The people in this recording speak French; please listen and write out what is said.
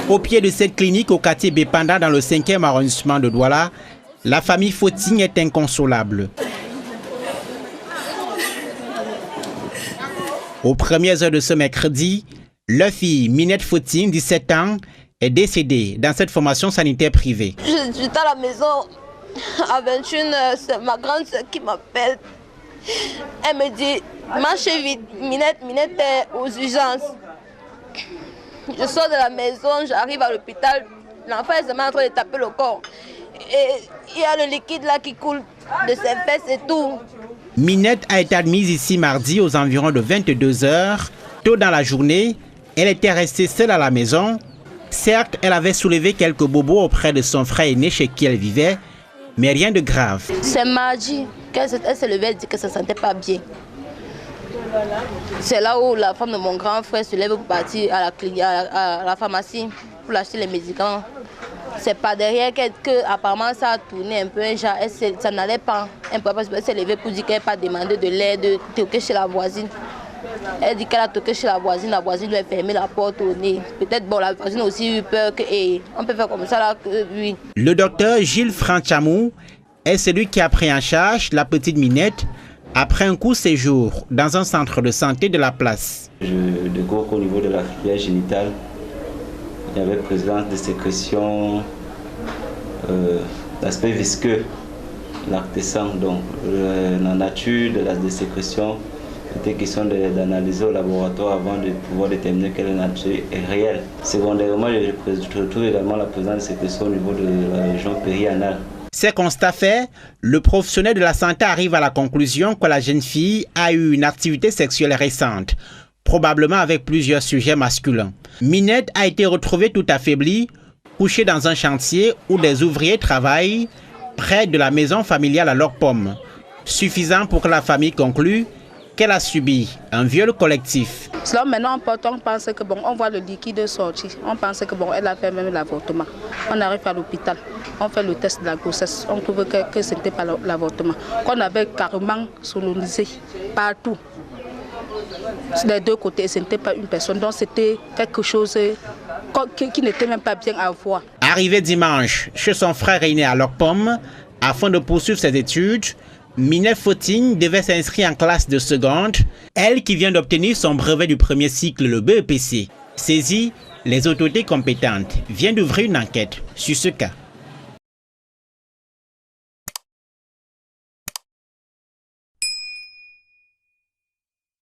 Au pied de cette clinique au quartier Bépanda dans le 5e arrondissement de Douala, la famille Fotine est inconsolable. Aux premières heures de ce mercredi, leur fille Minette Fotine, 17 ans, est décédée dans cette formation sanitaire privée. J'étais à la maison à 21h, c'est ma grande soeur qui m'appelle. Elle me dit, marchez vite, Minette est aux urgences. Je sors de la maison, j'arrive à l'hôpital, l'enfant est en train de taper le corps. Et il y a le liquide là qui coule de ses fesses et tout. Minette a été admise ici mardi aux environs de 22 h. Tôt dans la journée, elle était restée seule à la maison. Certes, elle avait soulevé quelques bobos auprès de son frère aîné chez qui elle vivait, mais rien de grave. C'est mardi qu'elle s'est levée et dit que ça ne se sentait pas bien. C'est là où la femme de mon grand frère se lève pour partir à la pharmacie pour acheter les médicaments. C'est pas derrière qu'elle que apparemment ça a tourné un peu, genre ça n'allait pas. Elle s'est levée pour dire qu'elle n'a pas demandé de l'aide, de toquer chez la voisine. Elle dit qu'elle a toqué chez la voisine lui a fermé la porte au nez. Peut-être bon, la voisine a aussi eu peur qu'on peut faire comme ça là, oui. Le docteur Gilles Franchamou est celui qui a pris en charge la petite Minette après un court séjour dans un centre de santé de la place. Je découvre qu'au niveau de la filière génitale, il y avait présence de sécrétions d'aspect visqueux, lactescent. Donc la nature des sécrétions était question d'analyser au laboratoire avant de pouvoir déterminer quelle nature est réelle. Secondairement, je retrouve également la présence de sécrétions au niveau de la région périanale. Ces constats faits, le professionnel de la santé arrive à la conclusion que la jeune fille a eu une activité sexuelle récente, probablement avec plusieurs sujets masculins. Minette a été retrouvée tout affaiblie, couchée dans un chantier où des ouvriers travaillent près de la maison familiale à leur pomme, suffisant pour que la famille conclue qu'elle a subi un viol collectif. Maintenant, on pense que bon, on voit le liquide sortir. On pense que bon, elle a fait même l'avortement. On arrive à l'hôpital, on fait le test de la grossesse. On trouve que ce n'était pas l'avortement. Qu'on avait carrément sonorisé partout. Des deux côtés, ce n'était pas une personne. Donc c'était quelque chose qui n'était même pas bien à voir. Arrivée dimanche chez son frère aîné à leur pomme, afin de poursuivre ses études, Minette Fotine devait s'inscrire en classe de seconde, elle qui vient d'obtenir son brevet du premier cycle, le BEPC. Saisie, les autorités compétentes viennent d'ouvrir une enquête sur ce cas.